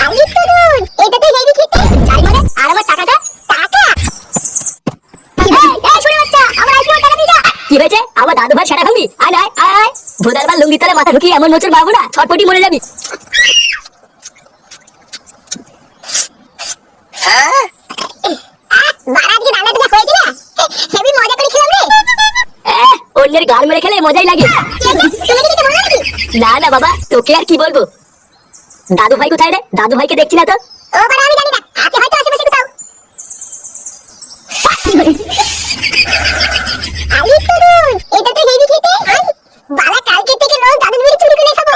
আরে তরুণ, এটা তো হেভি খেতে। যাই মানে, আর আমার টাকাটা? টাকা? এই শুনে বাচ্চা, আমার আইসক্রিমের টাকা দিয়ে যা। কি হয়েছে? আমার দাদু ভাই সেটা খাবি? আয় আয় আয়। ভোদার বার লুঙ্গি তলে মাথা ঢুকিয়ে এমন মোচড় মারবো না, ছটপটি মরে যাবি। অন্যের গান মেরে খেলে মজাই লাগে। না না বাবা, তোকে আর কি বলবো। দাদু ভাই কোথায় রে? দাদু ভাইকে দেখছি না তো। ও বাবা, আমি জানি না, আছে হয়তো আশেপাশে কোথাও। আরে তরুণ, এটা তো হেভি খেতে। বাবা, কালকে থেকে রোজ দাদুর বিড়ি চুরি করে খাবো।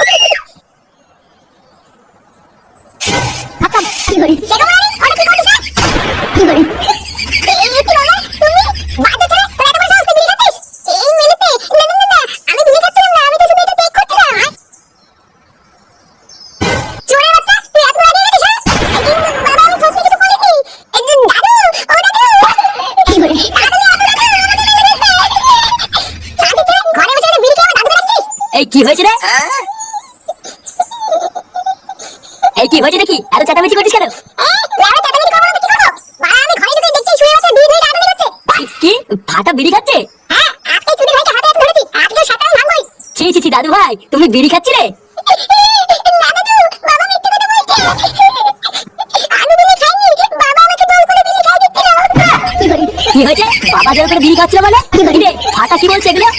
আপা কি করি? সেটা মানে অনেক কি করছিস? কি করি? এই কি বাবা, তুমি বাজে ছেলে, তোরা এত বড় সাহস দিয়ে বিড়ি খাচ্ছিস? এই মিনিটে না না না, আমি বিড়ি খাচ্ছিলাম না, আমি তো শুধু এটা টেক করছিলাম। চোরে বাচ্চা, তুই এত আগে গেছিস? বাবা, আমি সত্যি কিছু করিনি। দাদু, ও দাদু। কি করি? এই কি হয়েছে রে? এই কি হয়েছে নাকি? এত চাটামেচি করছিস কেন? কি ফাটা বিড়ি খাচ্ছে? ছি ছি ছি দাদু ভাই, তুমি বিড়ি খাচ্ছিলে? কি হয়েছে? বাবা জোর করে বিড়ি খাচ্ছিল মানে? ফাটা কি বলছে এগুলো?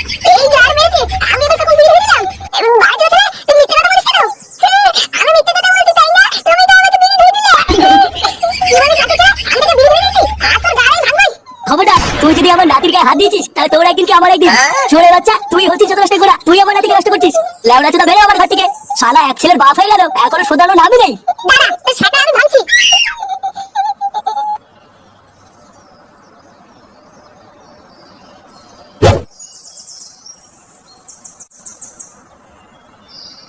খবরদার, তুই যদি আমার নাতির গায়ে হাত দিয়েছিস তাহলে তোর একদিন কি আমার একদিন। চোরে বাচ্চা, তুই হচ্ছিস যত নষ্ট করা, তুই আমার নাতিকে নষ্ট করছিস। লেওড়া চোদা বেরো আমার ঘর থেকে। শালা এক ছেলের বাপ হয়ে গেল, এখনো শোধানো নামই নেই। দাঁড়া, তোর শাটা আমি ভাঙছি।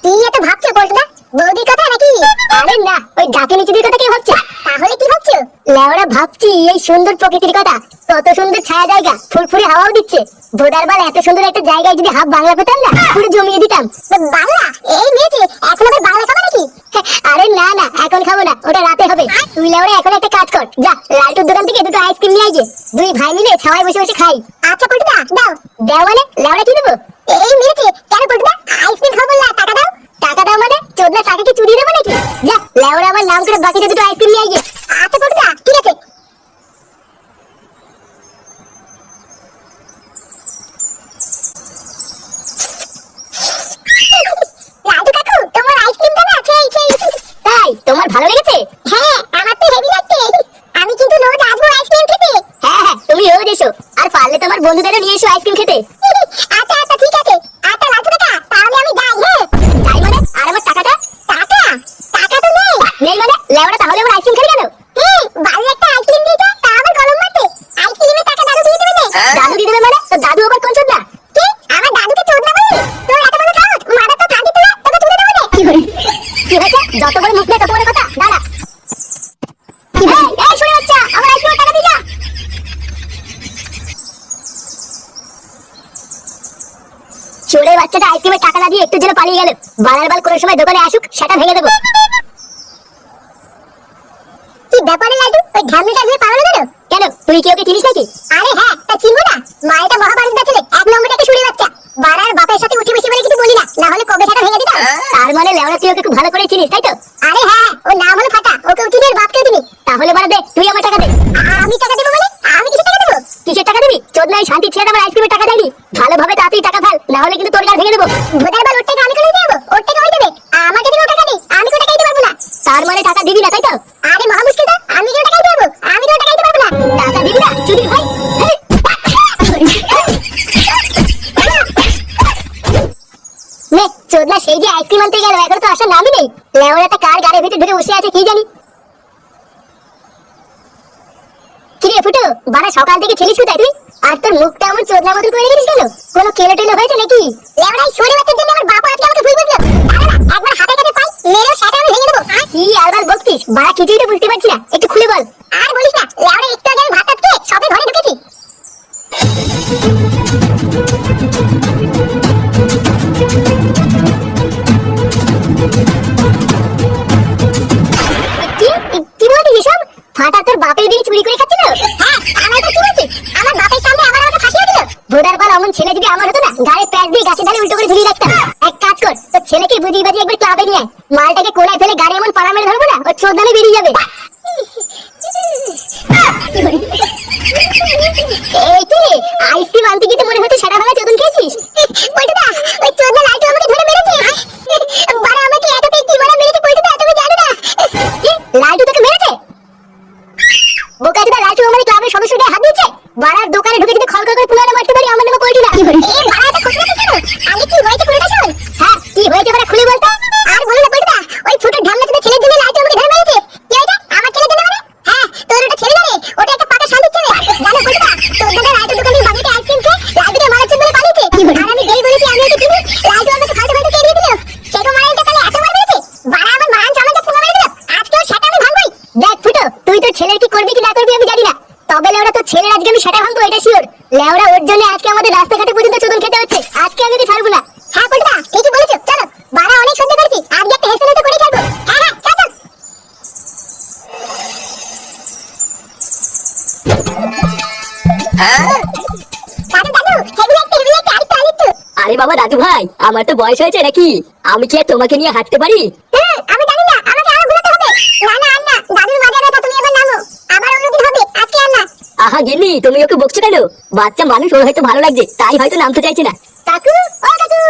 তুই এত ভাবছো বলটা? বৌদির কথা নাকি? আরে না, ওই ডাকিনী চুদির কথা কে ভাবছে? তাহলে কি ভাবছো? লেওড়া ভাবছি এই সুন্দর প্রকৃতির কথা। কত সুন্দর ছায়া জায়গা, ফুরফুরে হাওয়াও দিচ্ছে। ভোদার বাল, এত সুন্দর একটা জায়গায় যদি হাফ বাংলা পেতাম না, পুরো জমিয়ে দিতাম। বাংলা? এই মেয়েছে এখন আবার বাংলা খাবে নাকি? আরে না না, এখন খাবো না, ওটা রাতে হবে। তুই লেওড়া এখন একটা কাজ কর, যা লালটুর দোকান থেকে দুটো আইসক্রিম নিয়ে আয় যে, দুই ভাই মিলে ছাওয়ায় বসে বসে খাই। আচ্ছা পল্টুদা, দাও। দাও মানে? লেওড়া কি দেবো? এই মেয়েছে, কেন পল্টুদা? আইসক্রিম খাবো না, টাকা দাও। টাকা দাও মানে? চোদনা টাকা কি চুরি দেবো নাকি? যা লেওড়া আমার নাম করে বাকিতে দুটো আইসক্রিম নিয়ে আয় যে। আচ্ছা পল্টুদা, ঠিক আছে। রাজু কাকু, তোমার আইসক্রিমটা না সেই সেই। তাই তোমার ভালো লেগেছে? হ্যাঁ, আমার তো হেভি লাগছে। আমি কিন্তু রোজ আসবো আইসক্রিম খেতে। হ্যাঁ হ্যাঁ, তুমি রোজ এসো, আর পারলে তোমার বন্ধুদেরও নিয়ে এসো আইসক্রিম খেতে। আচ্ছা আচ্ছা, ঠিক আছে। আচ্ছা রাজু কাকা, তাহলে আমি যাই। হ্যাঁ যাই মানে? আর আমার টাকাটা? টাকা? টাকা তো নেই। নেই মানে? লেওড়া তাহলে আমার আইসক্রিম খাবি কেন? বাড়ি একটা আইসক্রিম দিয়ে যা, তা আবার গরম মারতে। আইসক্রিমের টাকা দাদু দিয়ে দেবে না? দাদু দিয়ে দেবে মানে? তো দাদু আবার কোন চোদনা? কি? আমার দাদুকে চোদনা বললি? তোর এত বড় সাহস, মারা তো থাকি তোরা, তোকে তুলে দেবো না। কি করি? কি হয়েছে? যত বড় মুখ নেই তত বড় কথা। দাঁড়া। এই শুনে বাচ্চা, আমার আইসক্রিমের টাকা দিয়ে যা। চোরের বাচ্চাটা আইসক্রিমের টাকা না দিয়ে একটু জন্য পালিয়ে গেল। বালার বাল কোনো সময় দোকানে আসুক, সেটা ভেঙে দেবো। কি ব্যাপারে লাডু, ওই ঢামনিটা দিয়ে পালালো কেন? কেন, তুই কি ওকে চিনিস নাকি? আরে হ্যাঁ, তা চিনবো না? মালটা মহাভারত ছেলে, এক নম্বরে একটা শুনে বাচ্চা। বাড়ার বাপের সাথে উঠে বসে বলে কিছু বলি না, না হলে কবে সেটা ভেঙে দিতাম। তার মানে লেওড়া তুই ওকে খুব ভালো করে চিনিস, তাই তো? আরে হ্যাঁ, ওর নাম হলো ফাটা, ওকেও চিনি আর বাপকেও চিনি। তাহলে বাড়া দে, তুই আমার টাকা দে। আমি টাকা দেবো মানে? আমি কিসের টাকা দেবো? কিসের টাকা দিবি? চোদনা ওই শান্তি ছেলেটা আমার আইসক্রিমের টাকা দেয়নি। ভালোভাবে তাড়াতাড়ি টাকা ফেল, না হলে কিন্তু তোর গাল ভেঙে দেবো। ভোদার বাল, ওর টাকা আমি করে দেবো? ওর টাকা ওই দেবে, আমাকে দিলেও টাকা নেই, আমি কোনো টাকা দিতে পারবো না। তার মানে টাকা দিবি না, তাই তো? আরে মহা মুশকিল তো, আমি কেন টাকা দিতে পারবো? আমি কোনো টাকা দিতে পারবো না। টাকা দিবি না চুদির ভাই? নে চোদনা, সেই যে আইসক্রিম আনতে গেল, এখন তো আসার নামই নেই। লেওড়াটা কার গাড়ির ভিতরে ঢুকে বসে আছে কি জানি। কিরে ফুটো, বাড়া সকাল থেকে ছিলিস কোথায় তুই? আর তোর মুখটা এমন চোদনা মতন করে রেখেছিস কেন? কোনো কেলো টেলো হয়েছে নাকি? লেওড়াই সরে বাচ্চার জন্য আমার বাপ আজকে আমাকে ভুল বুঝলো। দাঁড়া না, একবার হাতের কাছে পাই, মেরেও সেটা আমি ভেঙে দেবো। কি আলবাল বকছিস? বাড়া কিছুই তো বুঝতে পারছি না, একটু খুলে বল। আর বলিস না, লেওড়া একটু আগে আমি ভাত খেয়ে সবে ঘরে ঢুকেছি। কি কি বলছিস এসব? ফাটা তোর বাপের বিড়ি চুরি করে খাচ্ছিল? হ্যাঁ, আমার তো কি বলছিস? আমার বাপের সামনে আবার আমাকে ফাঁসিয়ে দিল। ভোদার বাল, অমন ছেলে যদি আমার হতো না, গায়ে প্যাচ দিয়ে গাছে ঢালে উল্টো করে ঝুলিয়ে রাখতাম। এক কাজ কর, তোর ছেলেকে বুঝিয়ে বাজিয়ে একবার ক্লাবে নিয়ে আয়। মালটাকে কোলায় ফেলে গাড়ি এমন পাড়া মেরে ধরবো না, ওর চোদনামে বেরিয়ে যাবে। এই কি আইসক্রিম আনতে গিয়ে মনে হচ্ছে সারা ভাঙা চোদন খেয়েছিস? পল্টুদা, ওই চোদনা লালটু আমাকে ধরে মেরেছে। বাড়া আমাকে এত পেটি মারা মেরেছে পল্টুদা, তুমি জানো না? কি লালটু তোকে মেরেছে? বোকাচোদা, লালটু আমাদের ক্লাবের সদস্য গায়ে হাত দিয়েছে। বাড়ার দোকানে ঢুকে যদি খলখল করে পুরানো মারতে পারি, আমার নামে পল্টুদা। এই বাড়া এত খুশি কেন? আগে কি হয়েছে পুরোটা শোন। হ্যাঁ, কি হয়েছে বাড়া খুলে বলতো। আর বলো না পল্টুদা, ওই ছোট ঢামনা ছোট ছেলের জন্য লালটু আমাকে ধরে মেরেছে। কি হয়েছে? আমার ছেলের জন্য মানে? হ্যাঁ, তোর ওটা ছেলে না রে, ওটা একটা পাকা শান্তির ছেলে। জানো পল্টুদা, তোর দাদা লালটুর দোকানে বাড়িতে আইসক্রিম খেয়ে লালটুকে মারার জন্য পালিয়েছে। আর আমি যেই বলেছি আমি ওকে চিনি, লালটু আমাকে ফালতু ফালতু কেড়ে দিল। সেটা মারাইটা তাহলে এত মার মেরেছে। বাড়া আমার মান সম্মানটা পুরো মেরে দিল। আজকে ওর সেটা আমি ভাঙবই। দেখ ফুটো, তুই তোর ছেলের কি করবি কি না করবি আমি জানি না, তবে লেওড়া তোর ছেলের আজকে আমি সেটা ভাঙবো, এটা শিওর। লেওড়া ওর জন্য আজকে আমাদের রাস্তাঘাটে পর্যন্ত চোদন খেতে হচ্ছে। আজকে আমি ওকে ছাড়বো না। হ্যাঁ পল্টুদা, ঠিকই বলেছো। চলো, বাড়া অনেক সহ্য করেছি, আজকে একটা হেসে হেসে করে ছাড়বো। হ্যাঁ হ্যাঁ, চল চল। দাদু দাদু, হেভি একটা আরেকটু আরেকটু। আরে বাবা দাদু ভাই, আমার তো বয়স হয়েছে নাকি? আমি কি আর তোমাকে নিয়ে হাঁটতে পারি? আমি জানি না, আমাকে আরো ঘুরাতে হবে। না না আর না, দাদুর মাজা ব্যথা, তুমি এবার নামো। আবার অন্যদিন হবে, আজকে আর না। আহা গিন্নি, তুমি ওকে বকছো কেন? বাচ্চা মানুষ, ওর হয়তো ভালো লাগছে, তাই হয়তো নামতে চাইছে না। কাকু, ও কাকু,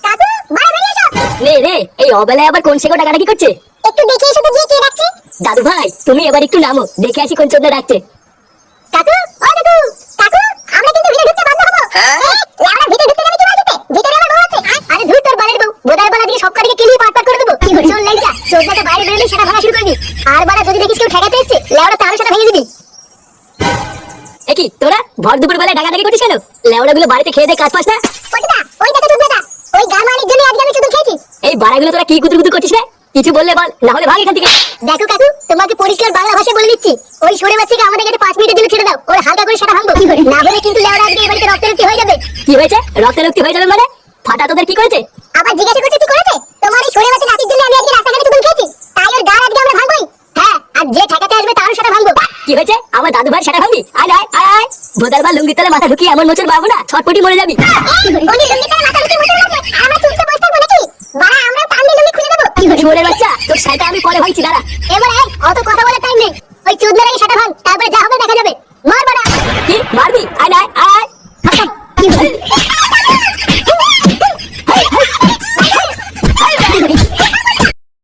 কাকু, বাড়া বেরিয়ে এসো। রে রে, এই অবেলায় আবার কোন সেগো ডাকাডাকি করছে? একটু দেখে এসো তো গিয়ে কে ডাকছে। দাদু ভাই, তুমি এবার একটু নামো, দেখে আসি কোন চোদনা ডাকছে। কাকু, ও কাকু, কাকু, আমরা কিন্তু ভিতরে ঢুকতে বাধ্য হবো। লাউড়া ভিতরে ঢুকতে যাবে কি বাজেতে? ভিতরে আমার বউ আছে। আরে ধুর তোর বালের বউ, বোদার বালা দিয়ে সব কাটিকে কিলিয়ে পাট পাট করে দেবো। চল লেঞ্চা, চোদনাটা বাইরে বেরোলেই সেটা ভাঙা শুরু করবি। আর বাড়া যদি দেখিস কেউ ঠেকাতে এসছে, লাউড়া তারও সেটা ভেঙে দিবি। এ কি তোরা ভর দুপুর বেলায় ডাকাডাকি করছিস কেন? লেওড়া গুলো বাড়িতে খেয়ে দে কাজ পাস না? পল্টুদা, ওই দেখো চোদনাটা, ওই গান মানির জন্য আজকে আমি চোদন খেয়েছি। এই বাড়াগুলো তোরা কি গুদুর গুদুর করছিস না? কিছু বললে বল, না হলে ভাগ এখান থেকে। দেখো কাকু, তোমাকে পরিষ্কার বাংলা ভাষায় বলে দিচ্ছি, ওই সরে বাচ্চাকে আমাদের কাছে 5 মিনিটের জন্য ছেড়ে দাও। ওর হালকা করে সেটা ভাঙবো, না হলে কিন্তু লেওড়া আজকে এই বাড়িতে রক্তারক্তি হয়ে যাবে। কি হয়েছে? রক্তারক্তি হয়ে যাবে মানে? ফাটা তোদের কি করেছে? আবার জিজ্ঞাসা করছে কি করেছে? তোমার এই সরে বাচ্চা নাতির জন্য আমি আজকে রাস্তাঘাটে চোদন খেয়েছি, তাই ওর গান আজকে আমরা ভাঙবোই। হ্যাঁ, আর যে ঠেকাতে আসবে তারও সেটা ভাঙবো। কি হয়েছে? আমার দাদু ভাই সেটা ভাঙবি? আয় আয় আয় আয়, ভোদার বা লুঙ্গি তলে মাথা ঢুকিয়ে এমন মোচড় বাবু না, ছটপটি মরে যাবি। উনি লুঙ্গিতে মাথা ঢুকিয়ে মুতে লাগবে, আর আমরা চুপচাপ বসে থাকবো নাকি? বাড়া আমরা টান দিয়ে লুঙ্গি খুলে দেবো। সরে বাচ্চা, তোর সাইটা আমি পরে ভাঙছি, দাঁড়া।